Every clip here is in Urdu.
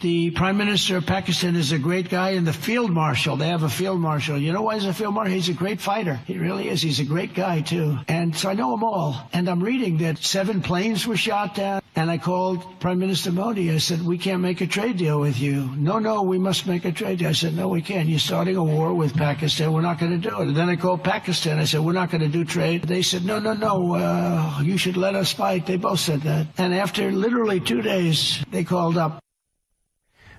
The Prime Minister of Pakistan is a great guy, and the Field Marshal, they have a Field Marshal. You know why he's a Field Marshal? He's a great fighter. He really is. He's a great guy, too. And so I know them all. And I'm reading that 7 planes were shot down. And I called Prime Minister Modi. I said, we can't make a trade deal with you. No, we must make a trade deal. I said, no, we can't. You're starting a war with Pakistan. We're not going to do it. And then I called Pakistan. I said, we're not going to do trade. They said, no. You should let us fight. They both said that. And after literally 2 days, they called up.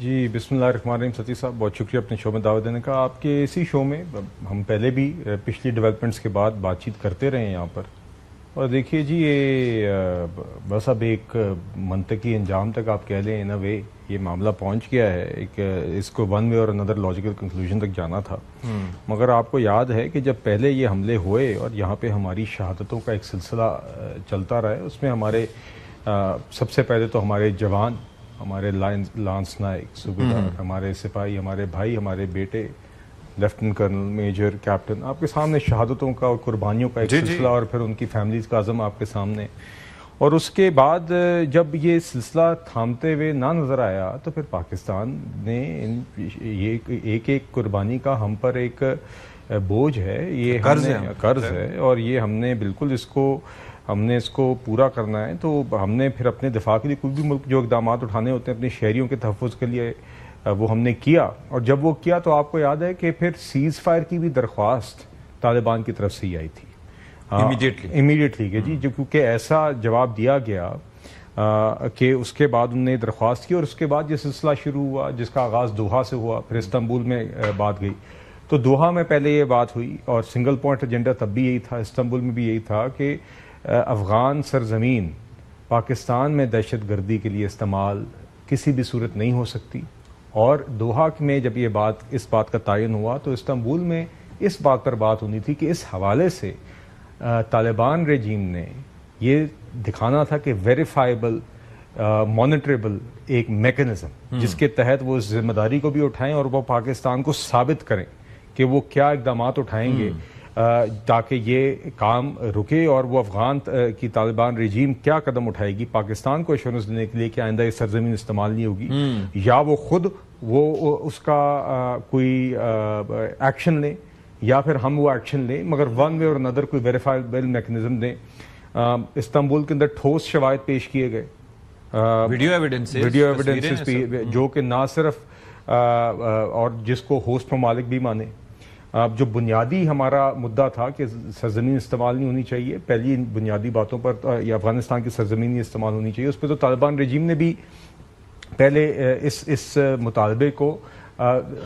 جی بسم اللہ الرحمن الرحیم. ستی صاحب بہت شکریہ اپنے شو میں دعوت دینے کا. آپ کے اسی شو میں ہم پہلے بھی پچھلی ڈیولپمنٹس کے بعد بات چیت کرتے رہے ہیں یہاں پر, اور دیکھیے جی یہ بس اب ایک منطقی انجام تک آپ کہہ لیں ان اے وے یہ معاملہ پہنچ گیا ہے. ایک اس کو ون وے اور اندر لاجیکل کنکلوژن تک جانا تھا, مگر آپ کو یاد ہے کہ جب پہلے یہ حملے ہوئے اور یہاں پہ ہماری شہادتوں کا ایک سلسلہ چلتا رہا ہے, اس میں ہمارے سب سے پہلے تو ہمارے جوان, ہمارے لانس نائک, صوبیدار, ہمارے سپاہی, ہمارے بھائی, ہمارے بیٹے, لیفٹنٹ کرنل, میجر, کیپٹن, آپ کے سامنے شہادتوں کا اور قربانیوں کا ایک سلسلہ, اور پھر ان کی فیملیز کا عزم آپ کے سامنے. اور اس کے بعد جب یہ سلسلہ تھامتے ہوئے نہ نظر آیا تو پھر پاکستان نے یہ ایک ایک قربانی کا ہم پر ایک بوجھ ہے, یہ قرض ہے, اور یہ ہم نے بالکل ہم نے اس کو پورا کرنا ہے. تو ہم نے پھر اپنے دفاع کے لیے کوئی بھی ملک جو اقدامات اٹھانے ہوتے ہیں اپنے شہریوں کے تحفظ کے لیے, وہ ہم نے کیا. اور جب وہ کیا تو آپ کو یاد ہے کہ پھر سیز فائر کی بھی درخواست طالبان کی طرف سے ہی آئی تھی امیڈیٹلی کہ جی, جو کیونکہ ایسا جواب دیا گیا کہ اس کے بعد انہوں نے درخواست کی, اور اس کے بعد یہ سلسلہ شروع ہوا جس کا آغاز دوحہ سے ہوا, پھر استنبول میں بات گئی. تو دوحہ میں پہلے یہ بات ہوئی اور سنگل پوائنٹ ایجنڈا تب بھی یہی تھا, استنبول میں بھی یہی تھا کہ افغان سرزمین پاکستان میں دہشت گردی کے لیے استعمال کسی بھی صورت نہیں ہو سکتی. اور دوحہ میں جب یہ اس بات کا تعین ہوا تو استنبول میں اس بات پر بات ہونی تھی کہ اس حوالے سے طالبان رجیم نے یہ دکھانا تھا کہ ویریفائبل مانیٹریبل ایک میکانزم جس کے تحت وہ اس ذمہ داری کو بھی اٹھائیں اور وہ پاکستان کو ثابت کریں کہ وہ کیا اقدامات اٹھائیں گے تاکہ یہ کام رکے, اور وہ افغان کی طالبان رجیم کیا قدم اٹھائے گی پاکستان کو ایشورنس دینے کے لیے کہ آئندہ یہ سرزمین استعمال نہیں ہوگی, یا وہ خود اس کا کوئی ایکشن لیں یا پھر ہم وہ ایکشن لیں, مگر ون وے اور اندر کوئی ویریفائبل میکنزم دیں. استنبول کے اندر ٹھوس شواہد پیش کیے گئے, ویڈیو ایویڈنسز جو کہ نہ صرف اور جس کو ہوسٹ ممالک بھی مانے. جو بنیادی ہمارا مدعا تھا کہ سرزمین استعمال نہیں ہونی چاہیے, پہلی بنیادی باتوں پر یا افغانستان کی سرزمین نہیں استعمال ہونی چاہیے, اس پہ تو طالبان رجیم نے بھی پہلے اس مطالبے کو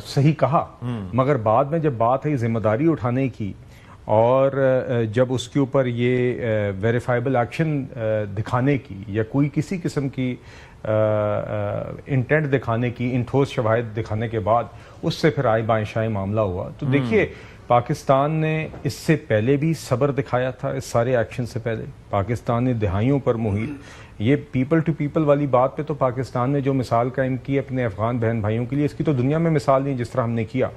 صحیح کہا, مگر بعد میں جب بات ہے ذمہ داری اٹھانے کی اور جب اس کے اوپر یہ ویریفائبل ایکشن دکھانے کی یا کوئی کسی قسم کی انٹینٹ دکھانے کی, ان ٹھوس شواہد دکھانے کے بعد اس سے پھر آئے بائیں شائیں معاملہ ہوا. تو دیکھیے پاکستان نے اس سے پہلے بھی صبر دکھایا تھا, اس سارے ایکشن سے پہلے پاکستان نے دہائیوں پر محیط یہ پیپل ٹو پیپل والی بات پہ تو پاکستان نے جو مثال قائم کی اپنے افغان بہن بھائیوں کے لیے, اس کی تو دنیا میں مثال نہیں جس طرح ہم نے کیا.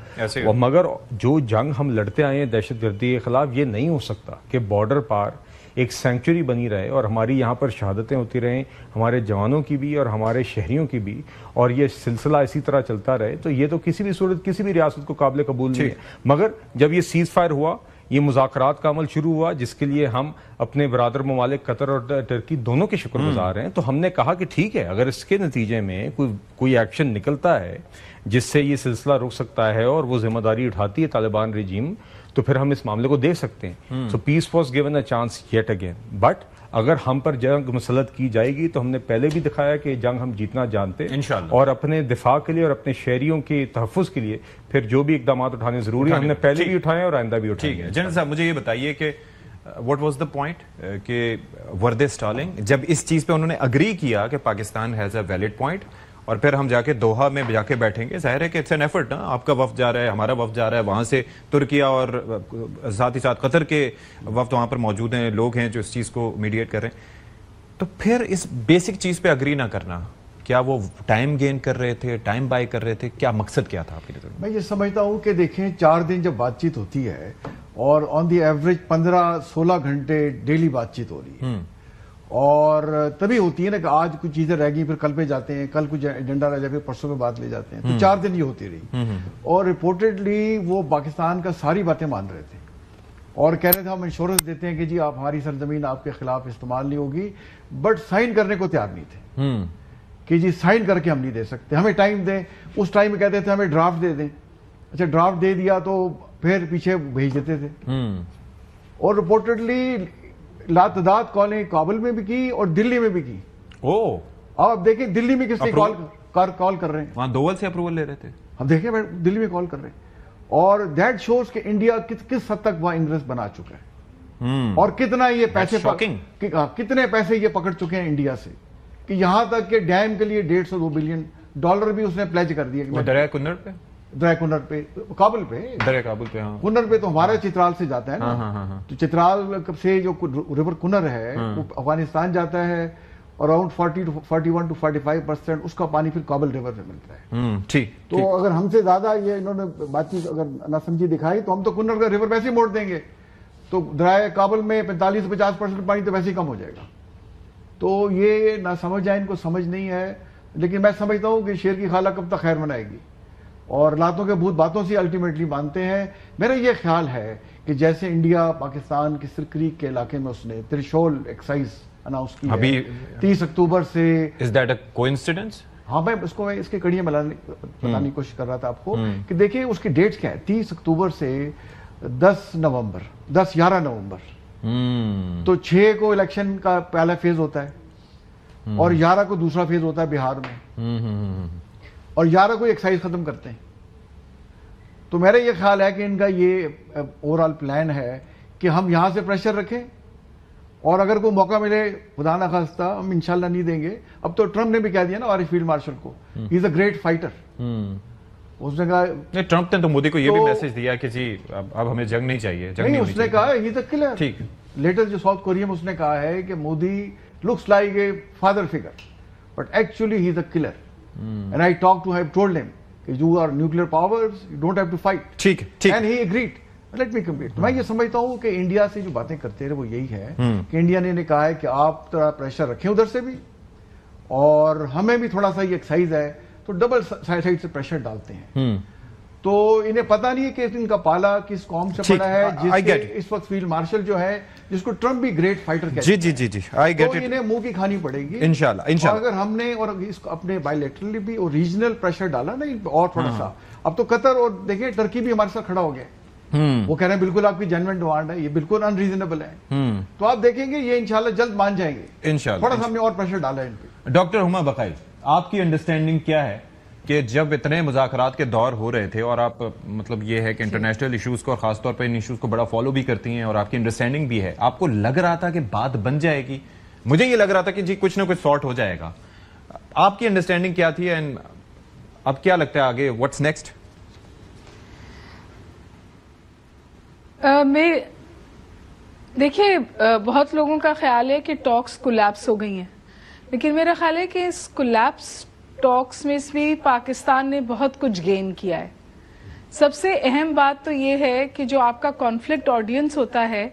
مگر جو جنگ ہم لڑتے آئے ہیں دہشت گردی کے خلاف, یہ نہیں ہو سکتا کہ بارڈر پار ایک سینکچری بنی رہے اور ہماری یہاں پر شہادتیں ہوتی رہیں, ہمارے جوانوں کی بھی اور ہمارے شہریوں کی بھی, اور یہ سلسلہ اسی طرح چلتا رہے. تو یہ تو کسی بھی صورت کسی بھی ریاست کو قابل قبول نہیں ہے. مگر جب یہ سیز فائر ہوا, یہ مذاکرات کا عمل شروع ہوا جس کے لیے ہم اپنے برادر ممالک قطر اور ٹرکی دونوں کے شکر گزار ہیں, تو ہم نے کہا کہ ٹھیک ہے اگر اس کے نتیجے میں کوئی ایکشن نکلتا ہے جس سے یہ سلسلہ رک سکتا ہے اور وہ ذمہ داری اٹھاتی ہے طالبان رجیم, تو پھر ہم اس معاملے کو دیکھ سکتے ہیں. So peace was given a chance yet again. But اگر ہم پر جنگ مسلط کی جائے گی تو ہم نے پہلے بھی دکھایا کہ جنگ ہم جیتنا جانتے ہیں, اور اپنے دفاع کے لیے اور اپنے شہریوں کے تحفظ کے لیے پھر جو بھی اقدامات اٹھانے ضروری ہیں ہم نے پہلے بھی اٹھائے اور آئندہ بھی اٹھائیں گے. جنرل صاحب مجھے یہ بتائیے کہ واٹ واز دا پوائنٹ کہ ور دے اسٹالنگ, جب اس چیز پہ انہوں نے اگری کیا کہ Pakistan has a valid point اور پھر ہم جا کے دوحہ میں جا کے بیٹھیں گے, ظاہر ہے کہ اٹس این ایفرٹ نا, آپ کا وفد جا رہا ہے, ہمارا وفد جا رہا ہے, وہاں سے ترکیہ اور ساتھ ہی ساتھ قطر کے وفد وہاں پر موجود ہیں, لوگ ہیں جو اس چیز کو میڈیٹ کر رہے ہیں, تو پھر اس بیسک چیز پہ اگری نہ کرنا, کیا وہ ٹائم گین کر رہے تھے, ٹائم بائی کر رہے تھے, کیا مقصد کیا تھا آپ کے لیے؟ میں یہ سمجھتا ہوں کہ دیکھیں 4 دن جب بات چیت ہوتی ہے اور آن دی ایوریج 15-16 گھنٹے ڈیلی بات چیت ہو رہی ہے, اور تبھی ہوتی ہے نا کہ آج کچھ چیزیں رہ گئی پھر کل پہ جاتے ہیں, کل کچھ ایجنڈا رہ جائے پھر پرسوں پہ بات لے جاتے ہیں, تو 4 دن یہ ہوتی رہی. اور رپورٹڈلی وہ پاکستان کا ساری باتیں مان رہے تھے اور کہہ رہے تھے ہم انشورنس دیتے ہیں کہ جی آپ ہماری سرزمین آپ کے خلاف استعمال نہیں ہوگی, بٹ سائن کرنے کو تیار نہیں تھے کہ جی سائن کر کے ہم نہیں دے سکتے, ہمیں ٹائم دیں. اس ٹائم میں کہتے تھے ہمیں ڈرافٹ دے دیں, اچھا ڈرافٹ دے دیا تو پھر پیچھے بھیج دیتے تھے. اور رپورٹڈلی لاتعداد کالیں کابل میں بھی کی اور دلی میں بھی کی. آپ دیکھیں دلی میں کس نے کال کال کر رہے ہیں. وہاں دوول سے اپروول لے رہے تھے. ہم دیکھیں دلی میں کال کر رہے ہیں. اور دیٹ شوز کہ انڈیا کس حد تک وہاں انگریز بنا چکا ہے اور کتنا یہ پیسے کتنے پیسے یہ پکڑ چکے ہیں انڈیا سے, کہ یہاں تک کہ ڈیم کے لیے $150-2 بلین بھی اس نے پلیج کر دیا. دریا کنڑ پہ کابل پہ ہاں. کنر پہ تو ہمارا چترال سے جاتا ہے نا. تو چترال سے جو ریور کنر ہے وہ افغانستان جاتا ہے, اراؤنڈ 41 to 45% اس کا پانی پھر کابل ریور سے ملتا ہے. تو اگر ہم سے زیادہ یہ انہوں نے بات چیت اگر نہ سمجھی دکھائی تو ہم تو کنر کا ریور ویسے ہی موڑ دیں گے, تو دریا کابل میں 45-50% پانی تو ویسے ہی کم ہو جائے گا. تو یہ نہ سمجھ آئے, ان کو سمجھ نہیں ہے. لیکن میں سمجھتا ہوں کہ شیر کی خالہ کب تک خیر منائے گی, اور لاتوں کے بھوت باتوں سے الٹیمیٹلی مانتے ہیں. میرا یہ خیال ہے کہ جیسے انڈیا پاکستان کی سرکریک کے علاقے میں اس نے ترشول ایکسائز اناؤنس کی ہے 30 اکتوبر سے. Is that a coincidence? ہاں میں اس کے کڑیاں بتانے کی کوشش کر رہا تھا آپ کو کہ دیکھیں اس کی ڈیٹس کیا ہے. 30 اکتوبر سے 11 نومبر تو 6 کو الیکشن کا پہلا فیز ہوتا ہے اور 11 کو دوسرا فیز ہوتا ہے بہار میں, اور 11 کو ایکسائز ختم کرتے ہیں. تو میرا یہ خیال ہے کہ ان کا یہ اوور آل پلان ہے کہ ہم یہاں سے پریشر رکھیں, اور اگر کوئی موقع ملے خدا نہ خواستہ ہم انشاءاللہ نہیں دیں گے. اب تو ٹرمپ نے بھی کہہ دیا نا ہمارے فیلڈ مارشل کو, ہی از اے گریٹ فائٹر. اس نے کہا ٹرمپ نے تو مودی کو یہ بھی میسج دیا کہ جی اب ہمیں جنگ نہیں چاہیے. نہیں, اس نے کہا ہی از اے کلر. ٹھیک, لیٹسٹ جو ساؤتھ کوریا میں اس نے کہا ہے کہ Modi looks like a father figure but actually he is a colour. And I talked to him, told him, you are nuclear powers, you don't have to fight. ٹھیک. And he agreed. Let me complete. میں یہ سمجھتا ہوں کہ انڈیا سے جو باتیں کرتے رہے وہ یہی ہے کہ انڈیا نے کہا ہے کہ آپ تھوڑا پریشر رکھیں ادھر سے بھی, اور ہمیں بھی تھوڑا سا یہ ایکسائز ہے تو ڈبل سائڈ سے پریشر ڈالتے ہیں. تو انہیں پتا نہیں ہے کہ ان کا پالا کس قوم سے پڑا ہے, جس کے اس وقت فیلڈ مارشل جو ہے جس کو ٹرمپ بھی گریٹ فائٹر کہتے ہیں. جی تو انہیں منہ کی کھانی پڑے گی انشاءاللہ. اگر ہم نے اور اپنے بائی لیٹرلی بھی اور ریجنل پریشر ڈالا نا اور تھوڑا سا, اب تو قطر اور دیکھیں ٹرکی بھی ہمارے ساتھ کھڑا ہو گیا. وہ کہہ رہے ہیں بالکل آپ کی جینوئن ڈیمانڈ ہے, یہ بالکل ان ریزنیبل ہے. تو آپ دیکھیں گے یہ انشاءاللہ جلد مان جائیں گے انشاءاللہ. تھوڑا سا ہم نے اور پریشر ڈالا ہے ان پہ. ڈاکٹر ہما بقائی, آپ کی انڈرسٹینڈنگ کیا ہے کہ جب اتنے مذاکرات کے دور ہو رہے تھے, اور آپ مطلب یہ ہے کہ انٹرنیشنل ایشوز کو اور خاص طور پہ ان ایشوز کو بڑا فالو بھی کرتی ہیں اور آپ کی انڈرسٹینڈنگ بھی ہے, آپ کو لگ رہا تھا کہ بات بن جائے گی؟ مجھے یہ لگ رہا تھا کہ جی کچھ نہ کچھ سارٹ ہو جائے گا. آپ کی انڈرسٹینڈنگ کیا تھی اینڈ اب کیا لگتا ہے آگے واٹس نیکسٹ؟ دیکھیے بہت لوگوں کا خیال ہے کہ ٹاکس کولیپس ہو گئی ہیں, لیکن میرا خیال ہے کہ اس کولیپس ٹاکس میں بھی پاکستان نے بہت کچھ گین کیا ہے. سب سے اہم بات تو یہ ہے کہ جو آپ کا کانفلکٹ آڈینس ہوتا ہے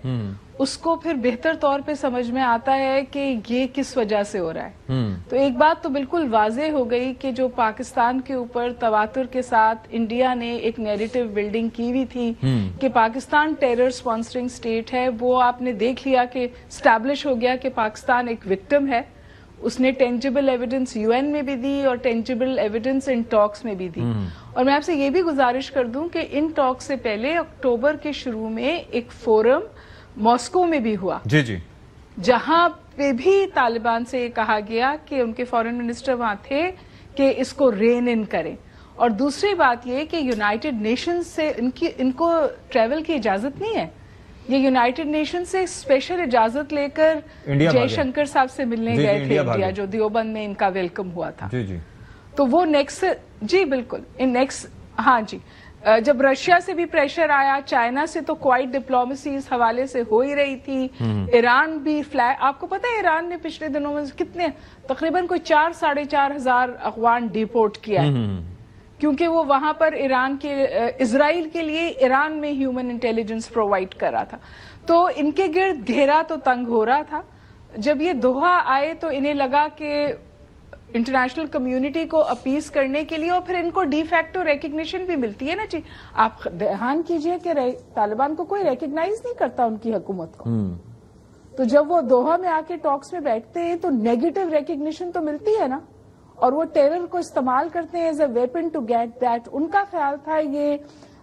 اس کو پھر بہتر طور پہ سمجھ میں آتا ہے کہ یہ کس وجہ سے ہو رہا ہے. تو ایک بات تو بالکل واضح ہو گئی کہ جو پاکستان کے اوپر تواتر کے ساتھ انڈیا نے ایک نیریٹو بلڈنگ کی ہوئی تھی کہ پاکستان ٹیرر سپانسرنگ سٹیٹ ہے, وہ آپ نے دیکھ لیا کہ اسٹیبلش ہو گیا کہ پاکستان ایک وکٹم ہے. اس نے ٹینجیبل ایویڈنس UN میں بھی دی اور ٹینجیبل ایویڈنس ان ٹاکس میں بھی دی. اور میں آپ سے یہ بھی گزارش کر دوں کہ ان ٹاکس سے پہلے اکتوبر کے شروع میں ایک فورم ماسکو میں بھی ہوا, جہاں پہ بھی طالبان سے یہ کہا گیا کہ ان کے فارن منسٹر وہاں تھے کہ اس کو رین ان کریں. اور دوسری بات یہ کہ یونائٹڈ نیشنز سے ان کو ٹریول کی اجازت نہیں ہے. یہ یونائٹڈ نیشن سے اسپیشل اجازت لے کر جے شنکر صاحب سے ملنے گئے تھے انڈیا, جو دیوبند میں ان کا ویلکم ہوا تھا. تو وہ نیکسٹ, جی بالکل نیکسٹ, ہاں جی, جب رشیا سے بھی پریشر آیا, چائنا سے تو کوائٹ ڈپلومیسی اس حوالے سے ہو ہی رہی تھی. ایران بھی آپ کو پتا ہے ایران نے پچھلے دنوں میں کتنے تقریباً کوئی 4-4.5 ہزار افغان ڈیپورٹ کیا ہے, کیونکہ وہ وہاں پر اسرائیل کے لیے ایران میں ہیومن انٹیلیجنس پرووائڈ کر رہا تھا. تو ان کے گرد گھیرا تو تنگ ہو رہا تھا. جب یہ دوحہ آئے تو انہیں لگا کہ انٹرنیشنل کمیونٹی کو اپیز کرنے کے لیے, اور پھر ان کو ڈی فیکٹو ریکگنیشن بھی ملتی ہے نا جی. آپ دھیان کیجئے کہ طالبان کو کوئی ریکگنائز نہیں کرتا ان کی حکومت کو. تو جب وہ دوحہ میں آ کے ٹاکس میں بیٹھتے ہیں تو نیگیٹو ریکگنیشن تو ملتی ہے نا, اور وہ ٹیرر کو استعمال کرتے ہیں as a weapon to get that. ان کا خیال تھا یہ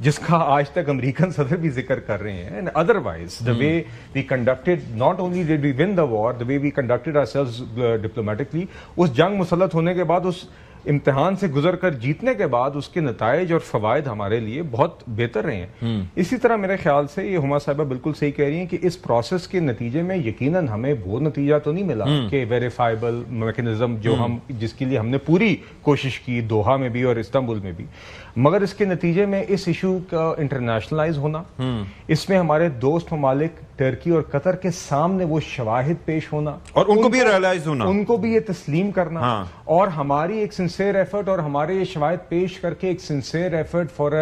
جس کا آج تک امریکن صدر بھی ذکر کر رہے ہیں. Otherwise the way we conducted, not only did we win the war, the way we conducted ourselves diplomatically, اس جنگ مسلط ہونے کے بعد, اس امتحان سے گزر کر جیتنے کے بعد اس کے نتائج اور فوائد ہمارے لیے بہت بہتر رہے ہیں. اسی طرح میرے خیال سے یہ ہما صاحبہ بالکل صحیح کہہ رہی ہیں کہ اس پروسیس کے نتیجے میں یقیناً ہمیں وہ نتیجہ تو نہیں ملا کہ ویریفائبل میکنزم جو جس کے لیے ہم نے پوری کوشش کی دوحہ میں بھی اور استنبول میں بھی, مگر اس کے نتیجے میں اس ایشو کا انٹرنیشنلائز ہونا, اس میں ہمارے دوست ممالک ترکی اور قطر کے سامنے وہ شواہد پیش ہونا اور ان کو بھی ریئلائز ہونا, ان کو بھی یہ تسلیم کرنا, اور ہماری ایک سنسیئر ایفرٹ اور ہمارے یہ شواہد پیش کر کے ایک sincere effort for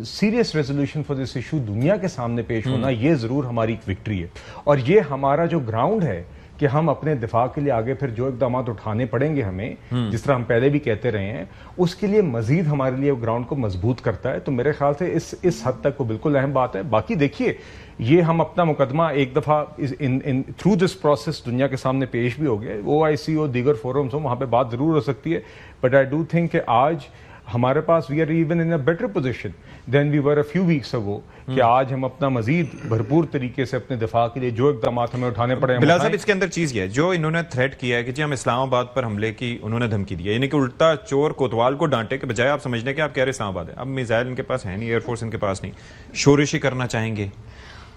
serious resolution for this issue دنیا کے سامنے پیش ہونا, یہ ضرور ہماری ایک وکٹری ہے. اور یہ ہمارا جو گراؤنڈ ہے کہ ہم اپنے دفاع کے لیے آگے پھر جو اقدامات اٹھانے پڑیں گے ہمیں, جس طرح ہم پہلے بھی کہتے رہے ہیں, اس کے لیے مزید ہمارے لیے گراؤنڈ کو مضبوط کرتا ہے. تو میرے خیال سے اس حد تک وہ بالکل اہم بات ہے. باقی دیکھیے یہ ہم اپنا مقدمہ ایک دفعہ تھرو دس پروسیس دنیا کے سامنے پیش بھی ہو گیا, OIC ہو, دیگر فورمز ہوں, وہاں پہ بات ضرور ہو سکتی ہے. بٹ آئی ڈو تھنک کہ آج ہمارے پاس we are even in a better position than we were a few weeks ago, کہ آج ہم اپنا مزید بھرپور طریقے سے اپنے دفاع کے لیے جو اقدامات ہمیں اٹھانے پڑے ہیں. بلال صاحب اس کے اندر چیز یہ ہے جو انہوں نے تھریٹ کیا ہے کہ جی ہم اسلام آباد پر حملے کی انہوں نے دھمکی دی ہے, یعنی کہ الٹا چور کوتوال کو ڈانٹے کے بجائے آپ سمجھنے کہ آپ کہہ رہے اسلام آباد ہے, اب میزائل ان کے پاس ہے نہیں, ایئر فورس ان کے پاس نہیں, شورشی کرنا چاہیں گے,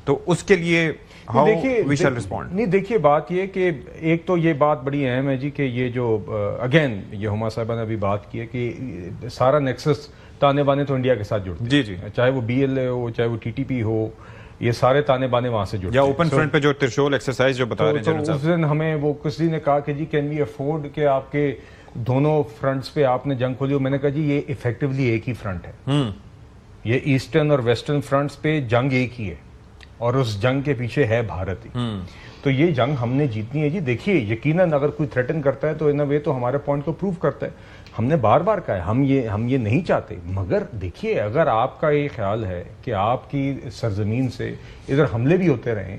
تو اس کے لیے وی شیل رسپونڈ. نہیں دیکھیے بات یہ کہ ایک تو یہ بات بڑی اہم ہے جی کہ یہ جو اگین یہ ہما صاحبہ نے ابھی بات کی ہے کہ سارا نیکسس تانے بانے تو انڈیا کے ساتھ جڑتے ہیں, جی جی, چاہے وہ BLA ہو, چاہے وہ TTP ہو, یہ سارے تانے بانے وہاں سے جڑتے ہیں. یا اوپن فرنٹ پہ جو ترشول ایکسرسائز جو بتا رہے ہیں جنرل صاحب, اس دن ہمیں وہ کسی نے کہا کہ جی کین وی افورڈ کہ آپ کے دونوں فرنٹس پہ آپ نے جنگ کھولی ہو. میں نے کہا جی یہ ایفیکٹولی ایک ہی فرنٹ ہے, یہ ایسٹرن اور ویسٹرن فرنٹس پہ جنگ ایک ہی ہے, اور اس جنگ کے پیچھے ہے بھارت ہی. تو یہ جنگ ہم نے جیتنی ہے جی. دیکھیے یقیناً اگر کوئی تھریٹن کرتا ہے تو ان اے وے تو ہمارے پوائنٹ کو پروو کرتا ہے. ہم نے بار بار کہا ہے ہم یہ نہیں چاہتے, مگر دیکھیے اگر آپ کا یہ خیال ہے کہ آپ کی سرزمین سے ادھر حملے بھی ہوتے رہیں,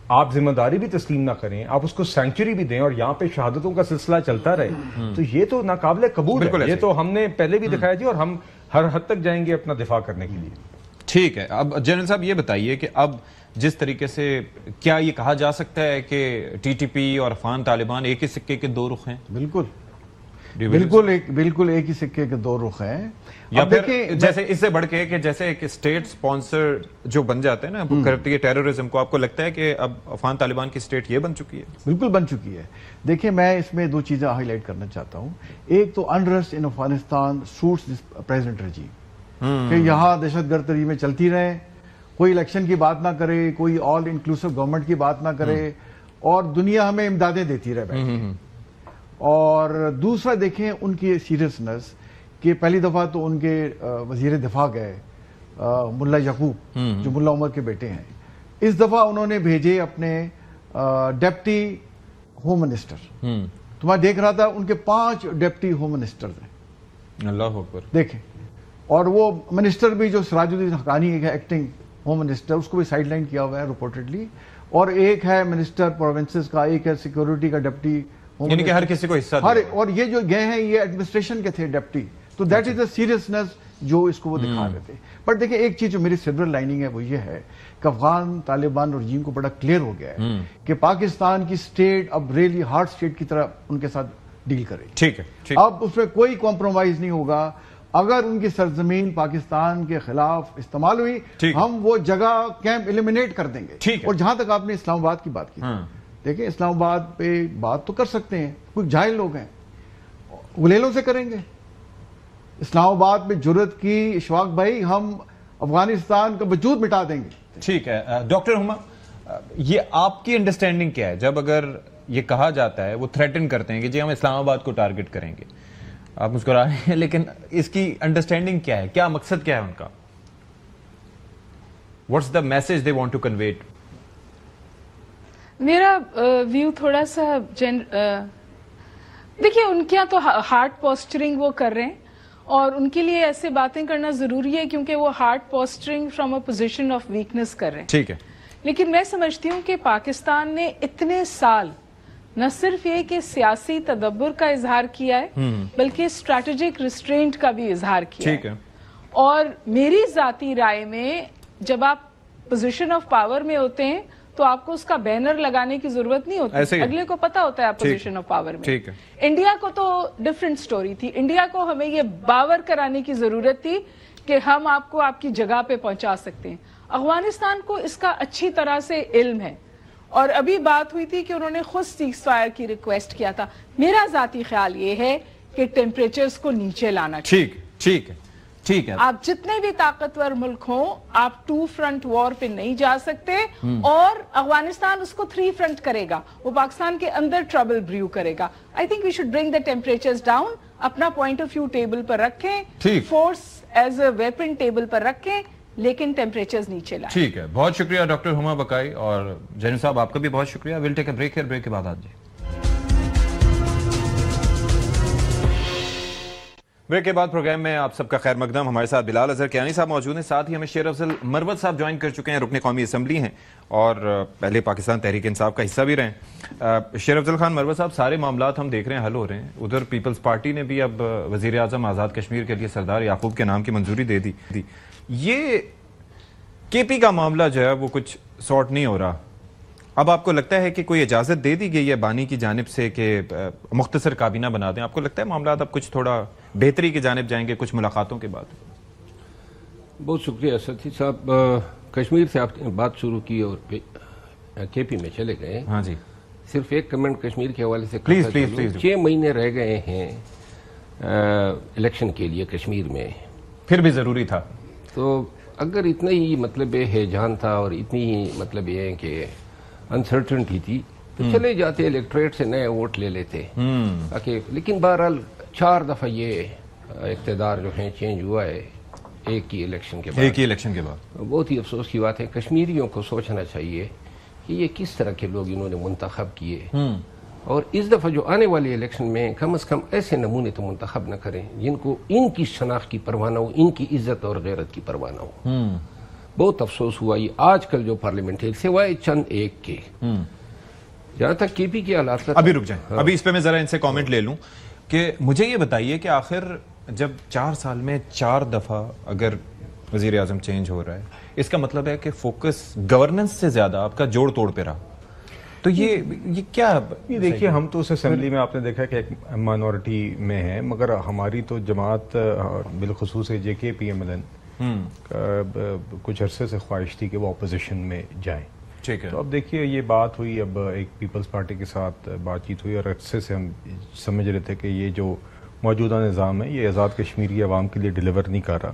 آپ ذمہ داری بھی تسلیم نہ کریں, آپ اس کو سینکچری بھی دیں اور یہاں پہ شہادتوں کا سلسلہ چلتا رہے, تو یہ تو ناقابل قبول ہے. یہ تو ہم نے پہلے بھی دکھایا جی, اور ہم ہر حد تک جائیں گے اپنا دفاع کرنے کے لیے. ٹھیک ہے. اب جنرل صاحب یہ بتائیے کہ اب جس طریقے سے کیا یہ کہا جا سکتا ہے کہ TTP اور افغان طالبان ایک ہی سکے کے دو رخ ہیں؟ بالکل بالکل ایک ہی سکے کے دو رخ ہیں. یا پھر جیسے اس سے بڑھ کے کہ جیسے ایک اسٹیٹ سپانسر جو بن جاتے ہیں نا کرتی ہے ٹیررزم کو, آپ کو لگتا ہے کہ اب افغان طالبان کی اسٹیٹ یہ بن چکی ہے؟ بالکل بن چکی ہے. دیکھیں میں اس میں دو چیزیں ہائی لائٹ کرنا چاہتا ہوں. ایک تو انرسٹ ان افغانستان سوٹس دس پریزنٹ رجیم, کہ یہاں دہشت گرد تنظیمیں چلتی رہیں, کوئی الیکشن کی بات نہ کرے, کوئی آل انکلوسیو گورنمنٹ کی بات نہ کرے, اور دنیا ہمیں امدادیں دیتی رہے بیٹھے. اور دوسرا دیکھیں ان کی سیریسنس کہ پہلی دفعہ تو ان کے وزیر دفاع گئے ملا یعقوب جو ملا عمر کے بیٹے ہیں, اس دفعہ انہوں نے بھیجے اپنے ڈیپٹی ہوم منسٹر. تو میں دیکھ رہا تھا ان کے 5 ڈیپٹی ہوم منسٹرز ہیں. اللہ اکبر. دیکھیں, اور وہ منسٹر بھی جو سراج الدین حقانی ایک ہے ایکٹنگ ہوم منسٹر, اس کو بھی سائڈ لائن کیا ہوا ہے رپورٹڈلی, اور ایک ہے منسٹر پروونسز کا, ایک ہے سیکورٹی کا ڈپٹی, یعنی کہ ہر کسی کو حصہ ہر, اور یہ جو گئے ہیں یہ ایڈمنسٹریشن کے تھے ڈپٹی. تو دیٹ از اے سیریسنس جو اس کو وہ دکھا رہے تھے. بٹ دیکھیں ایک چیز جو میری سلور لائننگ ہے وہ یہ ہے کہ افغان طالبان رجیم کو بڑا کلیئر ہو گیا ہے کہ پاکستان کی اسٹیٹ اب ریلی ہارڈ اسٹیٹ کی طرح ان کے ساتھ ڈیل کرے. ٹھیک ہے, اب اس میں کوئی کمپرومائز نہیں ہوگا. اگر ان کی سرزمین پاکستان کے خلاف استعمال ہوئی, ہم وہ جگہ کیمپ ایلیمینیٹ کر دیں گے. اور جہاں تک آپ نے اسلام آباد کی بات کی, دیکھیں اسلام آباد پہ بات تو کر سکتے ہیں, کچھ جاہل لوگ ہیں, غلیلوں سے کریں گے. اسلام آباد میں جرت کی اشفاق بھائی, ہم افغانستان کا وجود مٹا دیں گے. ٹھیک ہے. ڈاکٹر ہما, یہ آپ کی انڈرسٹینڈنگ کیا ہے جب اگر یہ کہا جاتا ہے, وہ تھریٹن کرتے ہیں کہ جی ہم اسلام آباد کو ٹارگٹ کریں گے, آپ مسکرا رہے ہیں, لیکن اس کی انڈرسٹینڈنگ کیا ہے, کیا مقصد کیا ہے ان کا, what's the message they want to convey? میرا ویو تھوڑا سا دیکھیے ان کے یہاں تو ہارڈ پوسچرنگ وہ کر رہے ہیں, اور ان کے لیے ایسے باتیں کرنا ضروری ہے کیونکہ وہ hard posturing from a position of weakness کر رہے ہیں. ٹھیک ہے. لیکن میں سمجھتی ہوں کہ پاکستان نے اتنے سال نہ صرف یہ کہ سیاسی تدبر کا اظہار کیا ہے, بلکہ اسٹریٹجک ریسٹرینٹ کا بھی اظہار کیا ہے. اور میری ذاتی رائے میں جب آپ پوزیشن آف پاور میں ہوتے ہیں تو آپ کو اس کا بینر لگانے کی ضرورت نہیں ہوتی, اگلے کو پتا ہوتا ہے آپ پوزیشن آف پاور میں. انڈیا کو تو ڈفرینٹ سٹوری تھی. انڈیا کو ہمیں یہ باور کرانے کی ضرورت تھی کہ ہم آپ کو آپ کی جگہ پہ پہنچا سکتے ہیں. افغانستان کو اس کا اچھی طرح سے علم ہے, اور ابھی بات ہوئی تھی کہ انہوں نے خود سیز فائر کی ریکویسٹ کیا تھا. میرا ذاتی خیال یہ ہے کہ ٹیمپریچرز کو نیچے لانا چاہیے. ٹھیک ہے, آپ جتنے بھی طاقتور ملک ہوں آپ 2 فرنٹ وار پہ نہیں جا سکتے, اور افغانستان اس کو 3 فرنٹ کرے گا, وہ پاکستان کے اندر ٹربل بریو کرے گا. I think we should bring the temperatures down, اپنا پوائنٹ آف ویو ٹیبل پر رکھیں, force as a weapon table پر رکھیں, لیکن ٹیمپریچرز نیچے لائیں. ٹھیک ہے, بہت شکریہ ڈاکٹر ہما بقائی, اور جینو صاحب آپ کا بھی بہت شکریہ. We'll take a break here, break کے بعد آج بریک کے بعد پروگرام میں آپ سب کا خیر مقدم. ہمارے ساتھ بلال اظہر کیانی صاحب موجود ہیں, ساتھ ہی ہمیں شیر افضل مروت صاحب جوائن کر چکے ہیں, رکن قومی اسمبلی ہیں اور پہلے پاکستان تحریک انصاف کا حصہ بھی رہے ہیں. شیر افضل خان مروت صاحب, سارے معاملات ہم دیکھ رہے ہیں حل ہو رہے ہیں. ادھر پیپلز پارٹی نے بھی اب وزیر اعظم آزاد کشمیر کے لیے سردار یعقوب کے نام کی منظوری دے دی. یہ کے پی کا معاملہ جو ہے وہ کچھ سارٹ نہیں ہو رہا. اب آپ کو لگتا ہے کہ کوئی اجازت دے دی گئی ہے بانی کی جانب سے کہ مختصر کابینہ بنا دیں؟ آپ کو لگتا ہے معاملات اب کچھ تھوڑا بہتری کی جانب جائیں گے کچھ ملاقاتوں کے بعد؟ بہت شکریہ سچی صاحب. کشمیر سے آپ نے بات شروع کی اور کے پی میں چلے گئے. ہاں جی, صرف ایک کمنٹ کشمیر کے حوالے سے. پلیز 6 مہینے رہ گئے ہیں الیکشن کے لیے کشمیر میں, پھر بھی ضروری تھا. تو اگر اتنا ہی مطلب ہیجان تھا اور اتنی ہی مطلب یہ ہے کہ انسرٹنٹی تھی تو چلے جاتے, الیکٹریٹ سے نئے ووٹ لے لیتے تاکہ. لیکن بہرحال 4 دفعہ یہ اقتدار جو ہے چینج ہوا ہے ایک ہی الیکشن کے بعد. بہت ہی افسوس کی بات ہے. کشمیریوں کو سوچنا چاہیے کہ یہ کس طرح کے لوگ انہوں نے منتخب کیے, اور اس دفعہ جو آنے والے الیکشن میں کم از کم ایسے نمونے تو منتخب نہ کریں جن کو ان کی شناخت کی پرواہ نہ ہو, ان کی عزت اور غیرت کی پرواہ نہ ہو. بہت افسوس ہوا یہ آج کل جو پارلیمنٹ ہے, سوائے چند ایک کے. جہاں تک کے پی کے حالات کا, ابھی رک جائیں, ابھی اس پہ میں ذرا ان سے کامنٹ لے لوں کہ مجھے یہ بتائیے کہ آخر جب 4 سال میں 4 دفعہ اگر وزیر اعظم چینج ہو رہا ہے, اس کا مطلب ہے کہ فوکس گورننس سے زیادہ آپ کا جوڑ توڑ پہ رہا. تو یہ کیا, یہ دیکھیے ہم تو اس اسمبلی میں آپ نے دیکھا کہ ایک مائنورٹی میں ہیں, مگر ہماری تو جماعت بالخصوص جے کے پی ایم ایل این کچھ عرصے سے خواہش تھی کہ وہ اپوزیشن میں جائیں. ٹھیک ہے, تو اب دیکھیے یہ بات ہوئی, اب ایک پیپلز پارٹی کے ساتھ بات چیت ہوئی, اور عرصے سے ہم سمجھ رہے تھے کہ یہ جو موجودہ نظام ہے یہ آزاد کشمیری عوام کے لیے ڈیلیور نہیں کر رہا.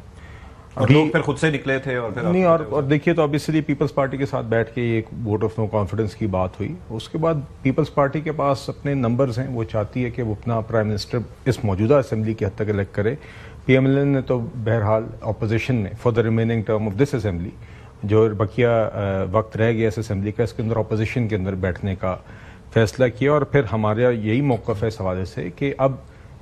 اور لوگ پھر خود سے نکلے تھے اور پھر نہیں, اور دیکھیے تو اب اس لیے پیپلز پارٹی کے ساتھ بیٹھ کے ایک ووٹ آف نو کانفیڈنس کی بات ہوئی. اس کے بعد پیپلز پارٹی کے پاس اپنے نمبرز ہیں, وہ چاہتی ہے کہ وہ اپنا پرائم منسٹر اس موجودہ اسمبلی کی حد تک الیکٹ کرے. پی ایم ایل این نے تو بہرحال اپوزیشن نے for the remaining term of this assembly, جو بقیہ وقت رہ گیا اس اسمبلی کا, اس کے اندر اپوزیشن کے اندر بیٹھنے کا فیصلہ کیا. اور پھر ہمارا یہی موقف ہے اس حوالے سے کہ اب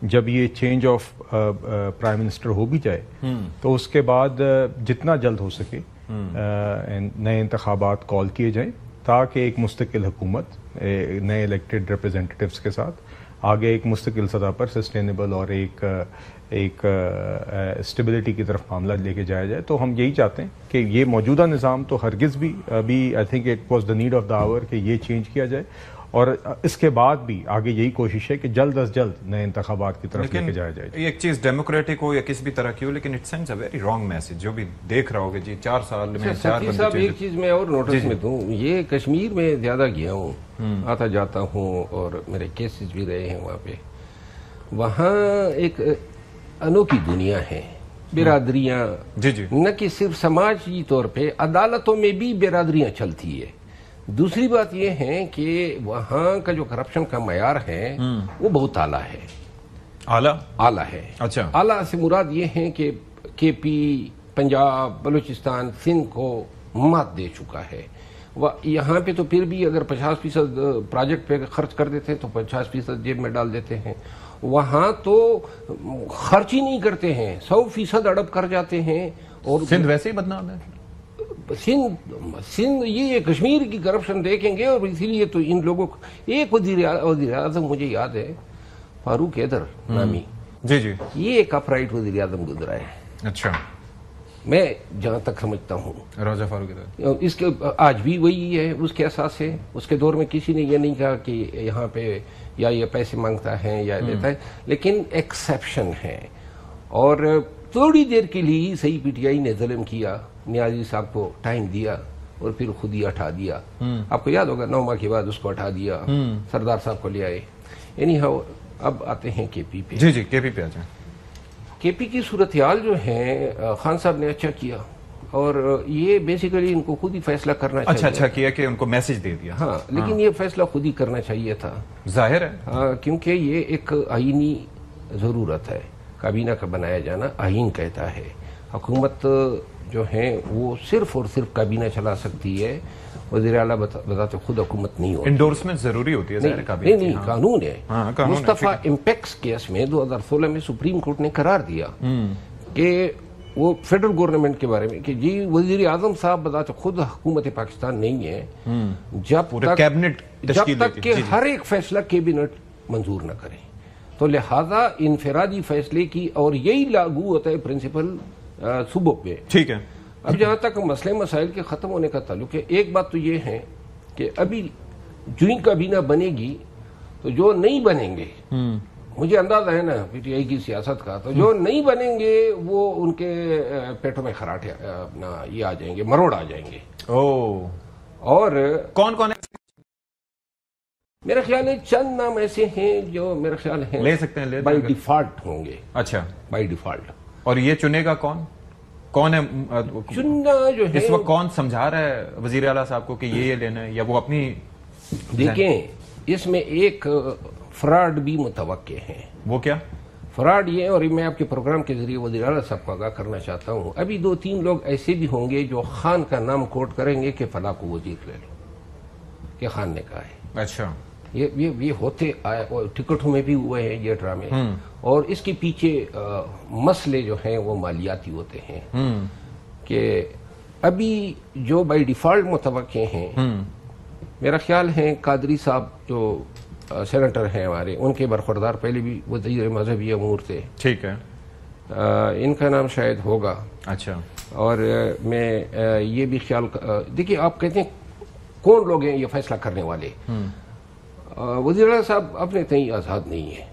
جب یہ چینج آف پرائم منسٹر ہو بھی جائے تو اس کے بعد جتنا جلد ہو سکے نئے انتخابات کال کیے جائیں, تاکہ ایک مستقل حکومت نئے الیکٹڈ ریپرزینٹیوز کے ساتھ آگے ایک مستقل سطح پر سسٹینیبل اور ایک اسٹیبلٹی کی طرف معاملہ لے کے جایا جائے. تو ہم یہی چاہتے ہیں کہ یہ موجودہ نظام تو ہرگز بھی ابھی I think it was the need of the hour کہ یہ چینج کیا جائے, اور اس کے بعد بھی آگے یہی کوشش ہے کہ جلد از جلد نئے انتخابات کی طرف لے کے جایا جائے. ایک چیز ڈیموکریٹک ہو یا کسی بھی طرح کی ہو, لیکن it sends a very wrong message. جو بھی دیکھ رہا ہوگا جی 4 سال میں 4 بندے. ایک چیز میں اور نوٹس میں دوں, یہ کشمیر میں زیادہ گیا ہوں, آتا جاتا ہوں, اور میرے کیسز بھی رہے ہیں وہاں پہ. وہاں ایک انوکھی دنیا ہے, برادریاں, نہ کہ صرف سماجی طور پہ, عدالتوں میں بھی برادریاں چلتی ہے. دوسری بات یہ ہے کہ وہاں کا جو کرپشن کا معیار ہے وہ بہت اعلیٰ ہے. اعلیٰ ہے. اچھا, اعلیٰ سے مراد یہ ہے کہ کے پی, پنجاب, بلوچستان, سندھ کو مات دے چکا ہے. یہاں پہ تو پھر بھی اگر 50% پروجیکٹ پہ خرچ کر دیتے ہیں تو 50% جیب میں ڈال دیتے ہیں. وہاں تو خرچ ہی نہیں کرتے ہیں, 100% اڑپ کر جاتے ہیں. اور سندھ ویسے ہی بدنام ہے. سندھ یہ کشمیر کی کرپشن دیکھیں گے, اور اسی لیے تو ان لوگوں کو ایک وزیر اعظم مجھے یاد ہے, فاروق حیدر نامی, جی, یہ ایک اپرائٹ وزیر اعظم گزرا ہے. اچھا, میں جہاں تک سمجھتا ہوں راجہ فاروق اس کے آج بھی وہی ہے اس کے اساس ہے. اس کے دور میں کسی نے یہ نہیں کہا کہ یہاں پہ یا یہ پیسے مانگتا ہے یا دیتا ہے, لیکن ایکسیپشن ہے. اور تھوڑی دیر کے لیے صحیح پی ٹی آئی نے ظلم کیا, نیازی صاحب کو ٹائم دیا اور پھر خود ہی ہٹا دیا. آپ کو یاد ہوگا 9 ماہ کے بعد اس کو ہٹا دیا, سردار صاحب کو لے آئے. یعنی اب آتے ہیں کے پی پہ. جی کے پی پہ آ جائیں. کے پی کی صورتحال جو ہے خان صاحب نے اچھا کیا, اور یہ بیسیکلی ان کو خود ہی فیصلہ کرنا چاہیے. اچھا کیا کہ ان کو میسج دے دیا. ہاں, لیکن یہ فیصلہ خود ہی کرنا چاہیے تھا, ظاہر ہے, کیونکہ یہ ایک آئینی ضرورت ہے. کابینہ کا بنایا جانا آئین کہتا ہے. حکومت جو ہے وہ صرف اور صرف کابینہ چلا سکتی ہے, وزیر اعلیٰ بذات خود حکومت نہیں ہوتی. انڈورسمنٹ ضروری ہوتی ہے. نہیں, قانون ہے. مصطفیٰ امپیکس کیس میں 2016 میں سپریم کورٹ نے قرار دیا کہ وہ فیڈرل گورنمنٹ کے بارے میں کہ جی وزیر اعظم صاحب بذات خود حکومت پاکستان نہیں ہے جب تک کہ ہر ایک فیصلہ کیبنٹ منظور نہ کرے. تو لہذا انفرادی فیصلے کی, اور یہی لاگو ہوتا ہے پرنسپل صوبوں پہ. ٹھیک ہے. اب جہاں تک مسئلے مسائل کے ختم ہونے کا تعلق ہے, ایک بات تو یہ ہے کہ ابھی جو ہی کابینہ بنے گی تو جو نہیں بنیں گے, مجھے اندازہ ہے نا پی ٹی آئی کی سیاست کا, تو جو نہیں بنیں گے وہ ان کے پیٹوں میں خراٹے اپنا یہ آ جائیں گے, مروڑ آ جائیں گے. اور کون ہے؟ میرا خیال ہے چند نام ایسے ہیں جو میرا خیال ہے لے سکتے ہیں, بائی ڈیفالٹ ہوں گے. اچھا, بائی ڈیفالٹ. اور یہ چنے گا کون ہے چننا جو ہے اس وقت؟ کون سمجھا رہا ہے وزیر اعلیٰ صاحب کو کہ یہ لینا ہے, یا وہ اپنی؟ دیکھیں, اس میں ایک فراڈ بھی متوقع ہے. وہ کیا فراڈ؟ یہ, اور میں آپ کے پروگرام کے ذریعے وزیر اعلیٰ صاحب کو آگاہ کرنا چاہتا ہوں, ابھی 2-3 لوگ ایسے بھی ہوں گے جو خان کا نام کوٹ کریں گے کہ فلاں کو وزیر لے لو, کہ خان نے کہا ہے. اچھا, یہ ہوتے آئے, اور ٹکٹوں میں بھی ہوئے ہیں یہ ڈرامے. اور اس کے پیچھے مسئلے جو ہیں وہ مالیاتی ہوتے ہیں کہ ابھی جو بائی ڈیفالٹ متوقع ہیں, میرا خیال ہے قادری صاحب جو سینیٹر ہیں ہمارے, ان کے برخوردار پہلے بھی وزیر مذہبی امور تھے. ٹھیک ہے, ان کا نام شاید ہوگا. اچھا, اور میں یہ بھی خیال, دیکھیے آپ کہتے ہیں کون لوگ ہیں یہ فیصلہ کرنے والے. وزیر اعلیٰ صاحب اپنے تئیں آزاد نہیں ہے,